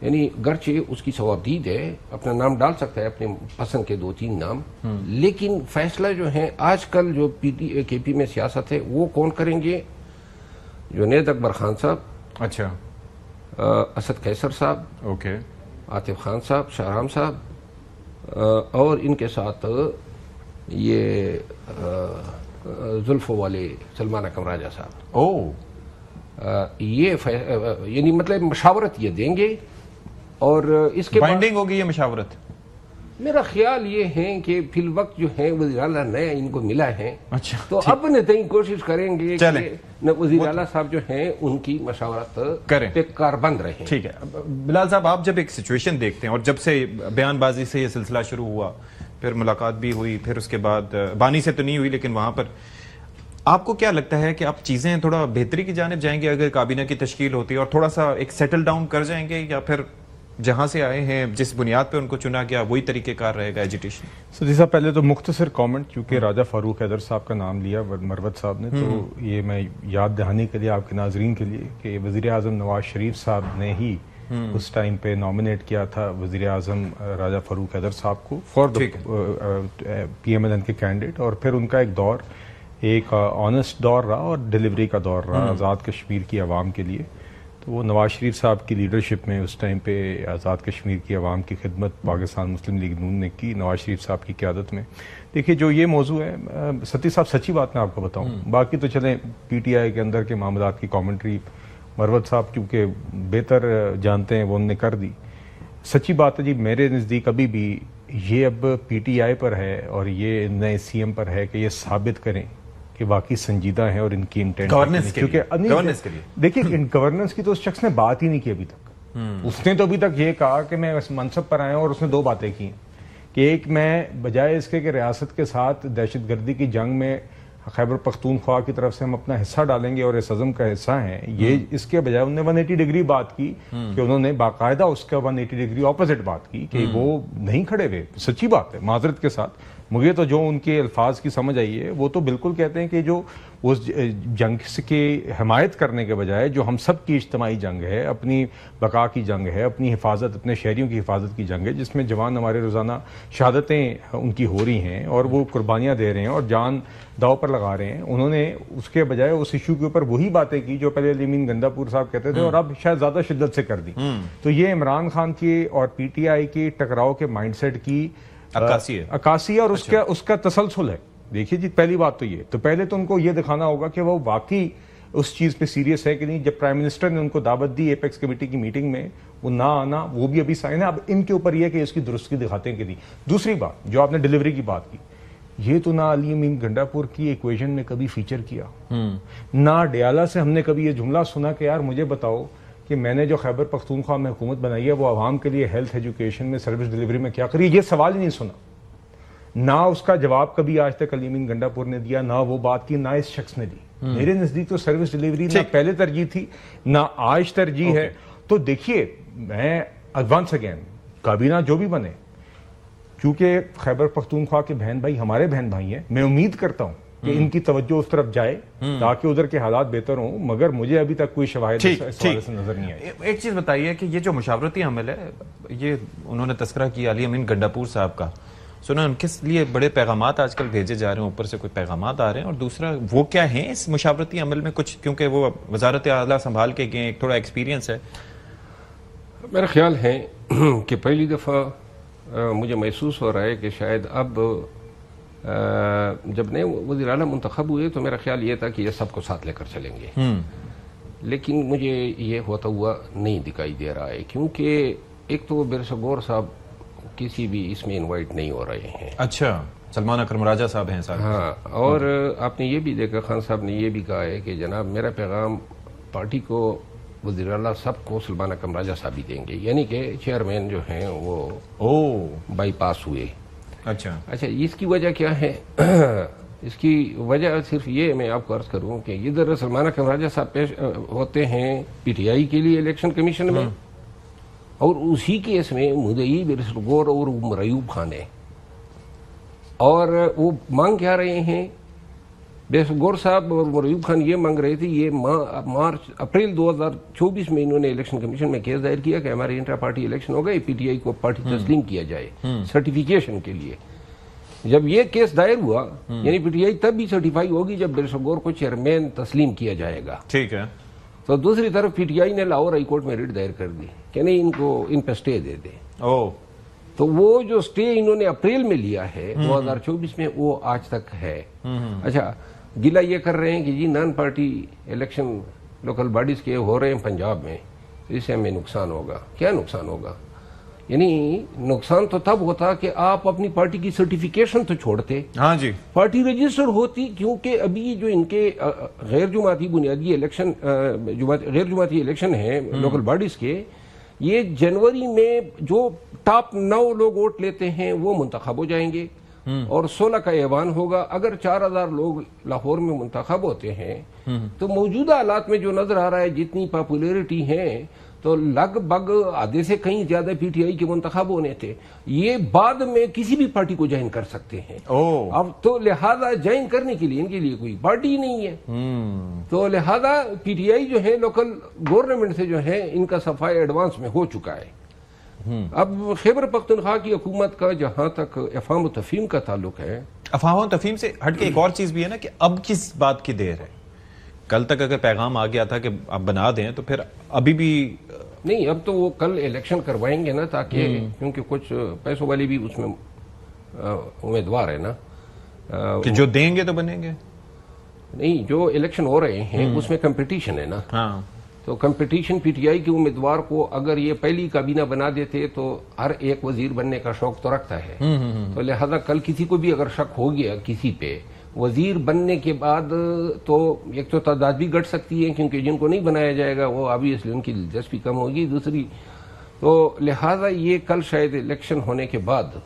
یعنی گرچہ اس کی ثوابدید ہے, اپنا نام ڈال سکتا ہے, اپنے پسند کے 2-3 نام, لیکن فیصلہ جو ہے آج کل جو کے پی میں سیاست ہے وہ کون کریں گے؟ جنید اکبر خان صاحب, اچھا, اسد قیصر صاحب, اوکے, عاطف خان صاحب, شاہرام صاحب, اور ان کے ساتھ یہ زلفوں والے سلمان اکرم راجہ صاحب. یہ یعنی مطلب مشاورت یہ دیں گے, اور اس کے بائنڈنگ ہوگی یہ مشاورت. میرا خیال یہ ہے کہ فی الوقت جو ہے وزیر اعلیٰ نیا ان کو ملا ہے, اچھا, تو اپنے تئیں کوشش کریں گے کہ وزیر اعلیٰ صاحب جو ہیں ان کی مشاورت کریں, پہ کاربند رہیں. ٹھیک ہے. بلال صاحب, آپ جب ایک سچویشن دیکھتے ہیں, اور جب سے بیان بازی سے یہ سلسلہ شروع ہوا, پھر ملاقات بھی ہوئی, پھر اس کے بعد بانی سے تو نہیں ہوئی, لیکن وہاں پر آپ کو کیا لگتا ہے کہ آپ چیزیں تھوڑا بہتری کی جانب جائیں گے اگر کابینہ کی تشکیل ہوتی ہے, اور تھوڑا سا ایک سیٹل ڈاؤن کر جائیں گے, یا پھر جہاں سے آئے ہیں جس بنیاد پہ ان کو چنا گیا وہی طریقہ کار رہے گا ایجوٹیشن؟ سدی صاحب, پہلے تو مختصر کامنٹ, چونکہ راجہ فاروق حیدر صاحب کا نام لیا مروت صاحب نے, تو یہ میں یاد دہانی کے لیے آپ کے ناظرین کے لیے کہ وزیر اعظم نواز شریف صاحب نے ہی اس ٹائم پہ نامنیٹ کیا تھا وزیر اعظم راجہ فاروق حیدر صاحب کو for P M L N کے کینڈیڈیٹ, اور پھر ان کا ایک دور ایک آنیسٹ دور رہا اور ڈیلیوری کا دور رہا آزاد کشمیر کی عوام کے لیے. تو وہ نواز شریف صاحب کی لیڈرشپ میں اس ٹائم پہ آزاد کشمیر کی عوام کی خدمت پاکستان مسلم لیگ نون نے کی نواز شریف صاحب کی قیادت میں. دیکھیے جو یہ موضوع ہے ستی صاحب, سچی بات میں آپ کو بتاؤں, باقی تو چلیں پی ٹی آئی کے اندر کے معاملات کی کامنٹری مروت صاحب کیونکہ بہتر جانتے ہیں وہ انہوں نے کر دی. سچی بات ہے جی, میرے نزدیک ابھی بھی یہ اب پی ٹی آئی پر ہے اور یہ نئے سی ایم پر ہے کہ یہ ثابت کریں کہ واقعی سنجیدہ ہیں اور ان کی انٹینٹ, کیونکہ دیکھیے گورننس کی تو اس شخص نے بات ہی نہیں کی ابھی تک. اس نے تو ابھی تک یہ کہا کہ میں اس منصب پر آیا ہوں, اور اس نے 2 باتیں کی ہیں کہ ایک, میں بجائے اس کے کہ ریاست کے ساتھ دہشت گردی کی جنگ میں خیبر پختونخوا کی طرف سے ہم اپنا حصہ ڈالیں گے اور اس عزم کا حصہ ہیں, یہ اس کے بجائے انہوں نے 180 ڈگری بات کی کہ انہوں نے باقاعدہ اس کا 180 ڈگری اپوزٹ بات کی کہ وہ نہیں کھڑے ہوئے. سچی بات ہے, معذرت کے ساتھ مجھے تو جو ان کے الفاظ کی سمجھ آئی ہے وہ تو بالکل کہتے ہیں کہ جو اس جنگ کی حمایت کرنے کے بجائے جو ہم سب کی اجتماعی جنگ ہے، اپنی بقا کی جنگ ہے، اپنی حفاظت، اپنے شہریوں کی حفاظت کی جنگ ہے، جس میں جوان ہمارے روزانہ شہادتیں ان کی ہو رہی ہیں اور وہ قربانیاں دے رہے ہیں اور جان داؤ پر لگا رہے ہیں، انہوں نے اس کے بجائے اس ایشو کے اوپر وہی باتیں کی جو پہلے علی امین گنڈا پور صاحب کہتے تھے اور اب شاید زیادہ شدت سے کر دی. تو یہ عمران خان کے اور پی ٹی آئی کے ٹکراؤ کے مائنڈ سیٹ کی عکاسی ہے اور اس کا تسلسل ہے. دیکھیے جی، پہلی بات تو یہ، تو پہلے تو ان کو یہ دکھانا ہوگا کہ وہ واقعی اس چیز پہ سیریس ہے کہ نہیں. جب پرائم منسٹر نے ان کو دعوت دی ایپیکس کمیٹی کی میٹنگ میں، وہ نہ آنا وہ بھی ابھی سائن ہے. اب ان کے اوپر یہ کہ اس کی درستگی دکھاتے ہیں کہ نہیں. دوسری بات جو آپ نے ڈیلیوری کی بات کی، یہ تو نہ علی امین گنڈا پور کی ایکویژن میں کبھی فیچر کیا، نہ ڈیالہ سے ہم نے کبھی یہ جملہ سنا کہ یار مجھے بتاؤ کہ میں نے جو خیبر پختونخوا میں حکومت بنائی ہے وہ عوام کے لیے ہیلتھ ایجوکیشن میں سروس ڈیلیوری میں کیا کری. یہ سوال ہی نہیں سنا، نہ اس کا جواب کبھی آج تک علی امین گنڈا پور نے دیا، نہ وہ بات کی، نہ اس شخص نے دی. میرے نزدیک تو سروس ڈیلیوری نہ پہلے ترجیح تھی نہ آج ترجیح ہے. تو دیکھیے، میں ونس اگین کابینہ جو بھی بنے، کیونکہ خیبر پختونخوا کے بہن بھائی ہمارے بہن بھائی ہیں، میں امید کرتا ہوں کہ ان کی توجہ اس طرف جائے تاکہ ادھر کے حالات بہتر ہوں، مگر مجھے ابھی تک کوئی شواہد اس حوالے سے نظر نہیں آئی. ایک چیز بتائیے کہ یہ جو مشاورتی عمل ہے، یہ انہوں نے تذکرہ کیا علی امین گنڈا پور صاحب کا، سنا ان کے لیے بڑے پیغامات آج کل بھیجے جا رہے ہیں، اوپر سے کوئی پیغامات آ رہے ہیں، اور دوسرا وہ کیا ہیں اس مشاورتی عمل میں کچھ، کیونکہ وہ وزارت اعلیٰ سنبھال کے گئے، ایک تھوڑا ایکسپیرینس ہے. میرا خیال ہے کہ پہلی دفعہ مجھے محسوس ہو رہا ہے کہ شاید اب جب نئے وزیر اعلیٰ منتخب ہوئے تو میرا خیال یہ تھا کہ یہ سب کو ساتھ لے کر چلیں گے، لیکن مجھے یہ ہوتا ہوا نہیں دکھائی دے رہا ہے، کیونکہ ایک تو برسگور صاحب کسی بھی اس میں انوائٹ نہیں ہو رہے ہیں. اچھا، سلمان اکرم راجہ صاحب ہیں سارے. ہاں، اور آپ نے یہ بھی دیکھا، خان صاحب نے یہ بھی کہا ہے کہ جناب میرا پیغام پارٹی کو، وزیر اعلیٰ سب کو سلمان اکرم راجہ صاحب ہی دیں گے، یعنی کہ چیئرمین جو ہیں وہ بائی پاس ہوئے. اچھا، اس کی وجہ کیا ہے؟ اس کی وجہ صرف یہ میں آپ کو عرض کروں کہ ادھر سلمان اکرم راجہ صاحب پیش ہوتے ہیں پی ٹی آئی کے لیے الیکشن کمیشن میں، اور اسی کیس میں مدعی برسگور اور عمر ایوب خان ہے، اور وہ مانگ کیا رہے ہیں؟ برسگور صاحب اور عمر ایوب خان یہ مانگ رہے تھے، یہ اپریل 2024 میں انہوں نے الیکشن کمیشن میں کیس دائر کیا کہ ہمارے انٹرا پارٹی الیکشن ہو گئے، پی ٹی آئی کو پارٹی تسلیم کیا جائے سرٹیفیکیشن کے لیے. جب یہ کیس دائر ہوا، یعنی پی ٹی آئی تب بھی سرٹیفائی ہوگی جب برسگور کو چیئرمین تسلیم کیا جائے گا. ٹھیک ہے. تو دوسری طرف پی ٹی آئی نے لاہور ہائی کورٹ میں ریٹ دائر کر دی کہ نہیں، ان پہ سٹے دے دے. تو وہ جو سٹے انہوں نے اپریل میں لیا ہے 2024 میں، وہ آج تک ہے. اچھا، گلہ یہ کر رہے ہیں کہ جی non party election local bodies کے ہو رہے ہیں پنجاب میں، تو اس سے ہمیں نقصان ہوگا. کیا نقصان ہوگا؟ یعنی نقصان تو تب ہوتا کہ آپ اپنی پارٹی کی سرٹیفیکیشن تو چھوڑتے، ہاں جی، پارٹی رجسٹر ہوتی، کیونکہ ابھی جو ان کے غیر جماعتی بنیادی الیکشن، غیر جماعتی الیکشن ہیں لوکل باڈیز کے، یہ جنوری میں جو ٹاپ 9 لوگ ووٹ لیتے ہیں وہ منتخب ہو جائیں گے، اور 16 کا ایوان ہوگا. اگر 4000 لوگ لاہور میں منتخب ہوتے ہیں تو موجودہ حالات میں جو نظر آ رہا ہے جتنی پاپولیرٹی ہے تو لگ بھگ آدھے سے کہیں زیادہ پی ٹی آئی کے منتخب ہونے تھے. یہ بعد میں کسی بھی پارٹی کو جوائن کر سکتے ہیں. اب تو لہذا جوائن کرنے کے لیے ان کے لیے کوئی پارٹی نہیں ہے، تو لہذا پی ٹی آئی جو ہے لوکل گورنمنٹ سے جو ہے ان کا صفائی ایڈوانس میں ہو چکا ہے. اب خیبر پختونخوا کی حکومت کا جہاں تک افہام و تفہیم کا تعلق ہے، افہام و تفہیم سے ہٹ کے ایک اور چیز بھی ہے نا کہ اب کس بات کی دیر ہے؟ کل تک اگر پیغام آ گیا تھا کہ آپ بنا دیں تو پھر ابھی بھی نہیں. اب تو وہ کل الیکشن کروائیں گے نا، تاکہ کیونکہ کچھ پیسوں والے بھی اس میں امیدوار ہے نا، کہ جو دیں گے تو بنیں گے. نہیں، جو الیکشن ہو رہے ہیں اس میں کمپٹیشن ہے نا. تو کمپٹیشن پی ٹی آئی کے امیدوار کو اگر یہ پہلی کابینہ بنا دیتے تو ہر ایک وزیر بننے کا شوق تو رکھتا ہے، تو لہذا کل کسی کو بھی اگر شک ہو گیا کسی پہ وزیر بننے کے بعد، تو ایک تو تعداد بھی گھٹ سکتی ہے کیونکہ جن کو نہیں بنایا جائے گا وہ آبویسلی ان کی دلچسپی کم ہوگی. دوسری تو لہذا یہ کل شاید الیکشن ہونے کے بعد،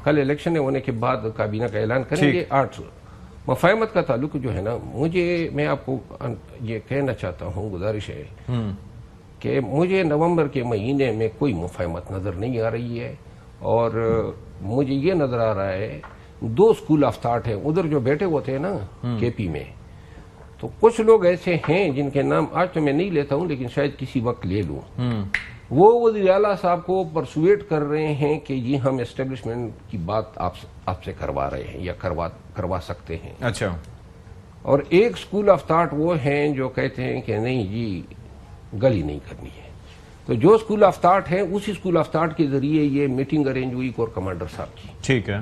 کل الیکشن ہونے کے بعد کابینہ کا اعلان کریں گے. 8 مفاہمت کا تعلق جو ہے نا، میں آپ کو یہ کہنا چاہتا ہوں، گزارش ہے کہ مجھے نومبر کے مہینے میں کوئی مفاہمت نظر نہیں آ رہی ہے، اور مجھے یہ نظر آ رہا ہے 2 اسکول آف تھاٹ ہیں ادھر جو بیٹھے ہوتے ہیں نا کے پی میں. تو کچھ لوگ ایسے ہیں جن کے نام آج تو میں نہیں لیتا ہوں لیکن شاید کسی وقت لے لوں. وہ وزیر اعلیٰ صاحب کو پرسویٹ کر رہے ہیں کہ جی ہم اسٹیبلشمنٹ کی بات آپ سے کروا رہے ہیں یا کروا سکتے ہیں. اچھا. اور ایک اسکول آف تھاٹ وہ ہیں جو کہتے ہیں کہ نہیں جی گلی نہیں کرنی ہے. تو جو اسکول آف تھاٹ ہے اسی اسکول آف تھاٹ کے ذریعے یہ میٹنگ ارینج ہوئی کور کمانڈر صاحب کی. ٹھیک ہے.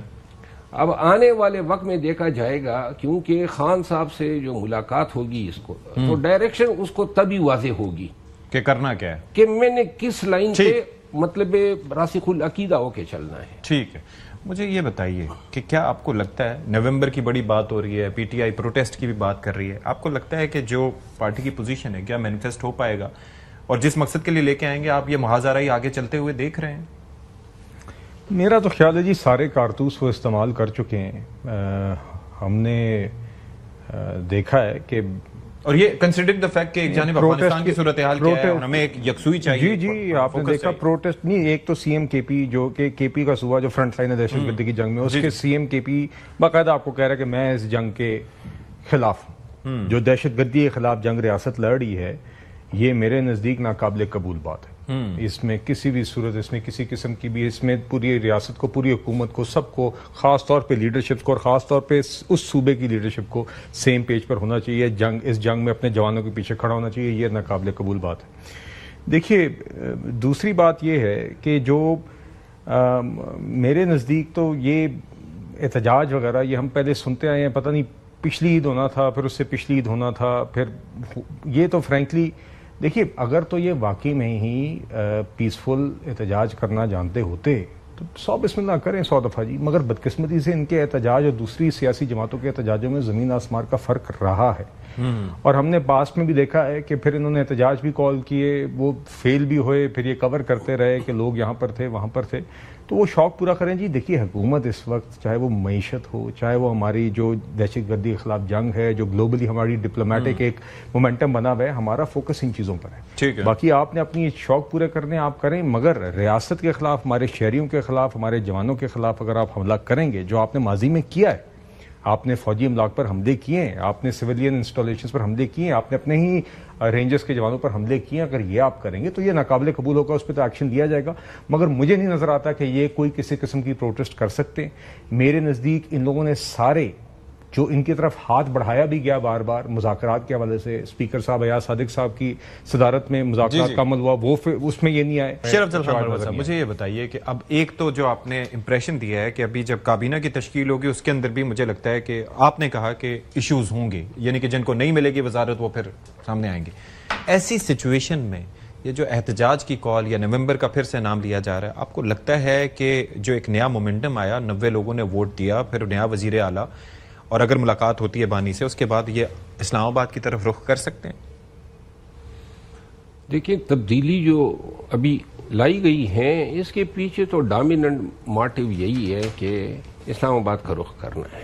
اب آنے والے وقت میں دیکھا جائے گا کیونکہ خان صاحب سے جو ملاقات ہوگی اس کو تو ڈائریکشن اس کو تبھی واضح ہوگی کہ کرنا کیا ہے, کہ میں نے کس لائن پہ مطلب راسخ العقیدہ ہو کے چلنا ہے. ٹھیک ہے. مجھے یہ بتائیے کہ کیا آپ کو لگتا ہے نومبر کی بڑی بات ہو رہی ہے, پی ٹی آئی پروٹیسٹ کی بھی بات کر رہی ہے, آپ کو لگتا ہے کہ جو پارٹی کی پوزیشن ہے کیا مینیفیسٹ ہو پائے گا اور جس مقصد کے لیے لے کے آئیں گے آپ یہ محاذرہ ہی آگے چلتے ہوئے دیکھ رہے ہیں؟ میرا تو خیال ہے جی سارے کارتوس وہ استعمال کر چکے ہیں. ہم نے دیکھا ہے کہ اور یہ کنسیڈرنگ دا فیکٹ کہ ایک جانب افغانستان کی صورتحال کیا ہے اور ہمیں ایک یکسوئی چاہیے. جی آپ نے دیکھا پروٹیسٹ نہیں, ایک تو سی ایم کے پی جو کہ کے پی کا صوبہ جو فرنٹ لائن ہے دہشت گردی کی جنگ میں, اس کے سی ایم کے پی باقاعدہ آپ کو کہہ رہا ہے کہ میں اس جنگ کے خلاف ہوں. جو دہشت گردی کے خلاف جنگ ریاست لڑ رہی ہے یہ میرے نزدیک ناقابل قبول بات ہے. اس میں کسی بھی صورت اس میں کسی قسم کی بھی اس میں پوری ریاست کو پوری حکومت کو سب کو خاص طور پہ لیڈرشپ کو اور خاص طور پہ اس صوبے کی لیڈرشپ کو سیم پیج پر ہونا چاہیے. اس جنگ میں اپنے جوانوں کے پیچھے کھڑا ہونا چاہیے. یہ ناقابل قبول بات ہے. دیکھیے دوسری بات یہ ہے کہ جو میرے نزدیک تو یہ احتجاج وغیرہ یہ ہم پہلے سنتے آئے ہیں, پتہ نہیں پچھلی عید ہونا تھا پھر اس سے پچھلی عید ہونا تھا پھر یہ تو فرینکلی دیکھیے اگر تو یہ واقعی میں ہی پیسفل احتجاج کرنا جانتے ہوتے تو 100 بسم اللہ کریں 100 دفعہ جی, مگر بدقسمتی سے ان کے احتجاج اور دوسری سیاسی جماعتوں کے احتجاجوں میں زمین آسمان کا فرق رہا ہے. اور ہم نے پاسٹ میں بھی دیکھا ہے کہ پھر انہوں نے احتجاج بھی کال کیے, وہ فیل بھی ہوئے, پھر یہ کور کرتے رہے کہ لوگ یہاں پر تھے وہاں پر تھے. تو وہ شوق پورا کریں جی. دیکھیے حکومت اس وقت چاہے وہ معیشت ہو چاہے وہ ہماری جو دہشت گردی کے خلاف جنگ ہے جو گلوبلی ہماری ڈپلومیٹک ایک مومنٹم بنا ہوا ہے, ہمارا فوکس ان چیزوں پر ہے. باقی آپ نے اپنی شوق پورے کرنے آپ کریں, مگر ریاست کے خلاف ہمارے شہریوں کے خلاف ہمارے جوانوں کے خلاف اگر آپ حملہ کریں گے جو آپ نے ماضی میں کیا ہے, آپ نے فوجی املاک پر حملے کیے ہیں, آپ نے سویلین انسٹالیشنز پر حملے کیے ہیں, آپ نے اپنے ہی رینجرز کے جوانوں پر حملے کیے ہیں, اگر یہ آپ کریں گے تو یہ ناقابل قبول ہوگا, اس پہ تو ایکشن لیا جائے گا. مگر مجھے نہیں نظر آتا کہ یہ کوئی کسی قسم کی پروٹیسٹ کر سکتے. میرے نزدیک ان لوگوں نے سارے جو ان کی طرف ہاتھ بڑھایا بھی گیا بار بار مذاکرات کے حوالے سے, اسپیکر صاحب ایاز صادق صاحب کی صدارت میں مذاکرات کا عمل ہوا, وہ اس میں یہ نہیں آئے. شیر افضل خان صاحب مجھے یہ بتائیے کہ اب ایک تو جو آپ نے امپریشن دیا ہے کہ ابھی جب کابینہ کی تشکیل ہوگی اس کے اندر بھی مجھے لگتا ہے کہ آپ نے کہا کہ ایشوز ہوں گے, یعنی کہ جن کو نہیں ملے گی وزارت وہ پھر سامنے آئیں گے. ایسی سچویشن میں یہ جو احتجاج کی کال یا نومبر کا پھر سے نام لیا جا رہا ہے, آپ کو لگتا ہے کہ جو ایک نیا مومنٹم آیا 90 لوگوں نے ووٹ دیا پھر نیا وزیر اعلیٰ اور اگر ملاقات ہوتی ہے بانی سے اس کے بعد یہ اسلام آباد کی طرف رخ کر سکتے ہیں؟ دیکھیں تبدیلی جو ابھی لائی گئی ہے اس کے پیچھے تو ڈومیننٹ موٹیو یہی ہے کہ اسلام آباد کا رخ کرنا ہے,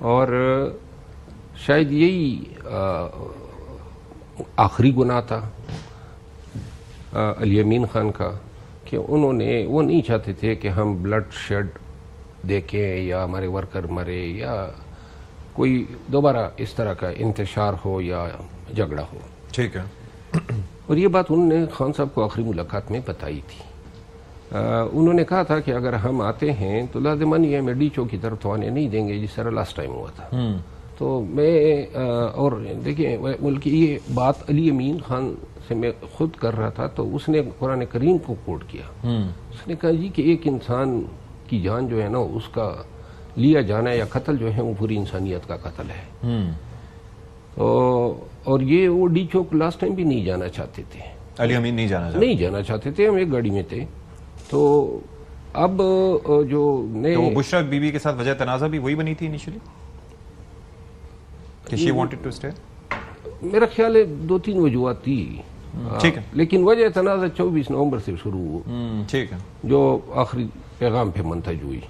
اور شاید یہی آخری گناہ تھا علی امین خان کا کہ انہوں نے وہ نہیں چاہتے تھے کہ ہم بلڈ شیڈ دیکھیں یا ہمارے ورکر مرے یا کوئی دوبارہ اس طرح کا انتشار ہو یا جھگڑا ہو. ٹھیک ہے. اور یہ بات انہوں نے خان صاحب کو آخری ملاقات میں بتائی تھی. انہوں نے کہا تھا کہ اگر ہم آتے ہیں تو لازماً یہ ہمیں ڈی چو کی طرف تو آنے نہیں دیں گے جس طرح لاسٹ ٹائم ہوا تھا. تو میں اور دیکھیں بلکہ یہ بات علی امین خان سے میں خود کر رہا تھا تو اس نے قرآن کریم کو کوٹ کیا. اس نے کہا جی کہ ایک انسان کی جان جو ہے نا اس کا لیا جانا یا قتل جو ہے وہ پوری انسانیت کا قتل ہے. اور یہ وہ ڈی چوک لاسٹ ٹائم بھی نہیں جانا چاہتے تھے, علی امین نہیں جانا چاہتے تھے, ہم ایک گاڑی میں تھے. تو اب جو نئے بشرا بی بی کے ساتھ وجہ تنازع بھی وہی بنی تھی انیشلی کہ شی وانٹڈ ٹو اسٹے. میرا خیال ہے 2-3 وجوہات تھی, ٹھیک ہے, لیکن وجہ تنازع 24 نومبر سے شروع ہو, ٹھیک ہے, جو آخری پیغام پہ منتج ہوئی.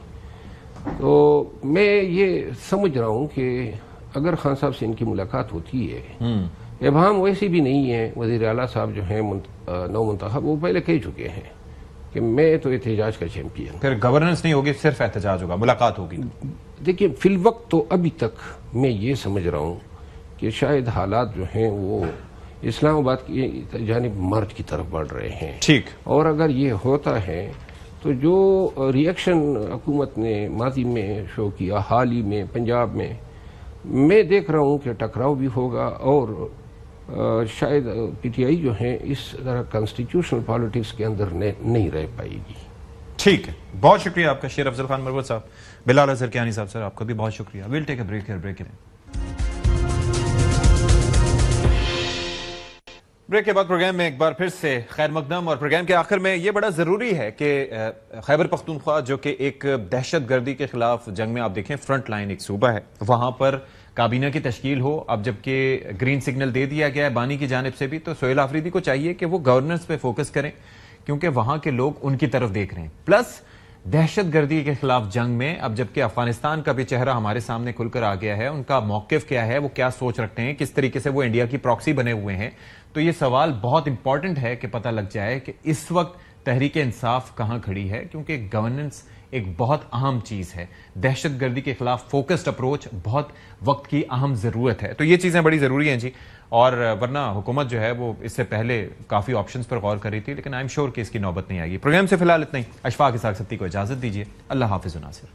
تو میں یہ سمجھ رہا ہوں کہ اگر خان صاحب سے ان کی ملاقات ہوتی ہے, ابہام ویسی بھی نہیں ہے, وزیر اعلیٰ صاحب جو ہیں نو منتخب وہ پہلے کہہ چکے ہیں کہ میں تو احتجاج کا چیمپئن. پھر گورننس نہیں ہوگی, صرف احتجاج ہوگا, ملاقات ہوگی. دیکھیے فی الوقت تو ابھی تک میں یہ سمجھ رہا ہوں کہ شاید حالات جو ہیں وہ اسلام آباد کی جانب مارچ کی طرف بڑھ رہے ہیں. ٹھیک. اور اگر یہ ہوتا ہے تو جو ریئیکشن حکومت نے ماضی میں شو کیا, حال ہی میں پنجاب میں دیکھ رہا ہوں کہ ٹکراؤ بھی ہوگا, اور شاید پی ٹی آئی جو ہیں اس طرح کانسٹیٹیوشنل پالیٹکس کے اندر نہیں رہ پائے گی. ٹھیک ہے, بہت شکریہ آپ کا شیر افضل خان مروت صاحب. بلال اظہر کیانی صاحب سر, آپ کا بھی بہت شکریہ. We'll take a break here. Break کے بعد پروگرام میں ایک بار پھر سے خیر مقدم, اور پروگرام کے آخر میں یہ بڑا ضروری ہے کہ خیبر پختونخوا جو کہ ایک دہشت گردی کے خلاف جنگ میں آپ دیکھیں فرنٹ لائن ایک صوبہ ہے, وہاں پر کابینہ کی تشکیل ہو. اب جبکہ گرین سگنل دے دیا گیا ہے بانی کی جانب سے بھی, تو سہیل آفریدی کو چاہیے کہ وہ گورننس پہ فوکس کریں, کیونکہ وہاں کے لوگ ان کی طرف دیکھ رہے ہیں. پلس دہشت گردی کے خلاف جنگ میں اب جبکہ افغانستان کا بھی چہرہ ہمارے سامنے کھل کر آ گیا ہے, ان کا موقف کیا ہے, وہ کیا سوچ رکھتے ہیں, کس طریقے سے وہ انڈیا کی پراکسی بنے ہوئے ہیں, تو یہ سوال بہت امپورٹنٹ ہے کہ پتہ لگ جائے کہ اس وقت تحریک انصاف کہاں کھڑی ہے, کیونکہ گورننس ایک بہت اہم چیز ہے. دہشت گردی کے خلاف فوکسڈ اپروچ بہت وقت کی اہم ضرورت ہے. تو یہ چیزیں بڑی ضروری ہیں جی, اور ورنہ حکومت جو ہے وہ اس سے پہلے کافی آپشنز پر غور کر رہی تھی, لیکن آئی ایم شیور کہ اس کی نوبت نہیں آئے گی. پروگرام سے فی الحال اتنا ہی. اشفاق اسحاق سبتی کو اجازت دیجیے. اللہ حافظ. ناصر.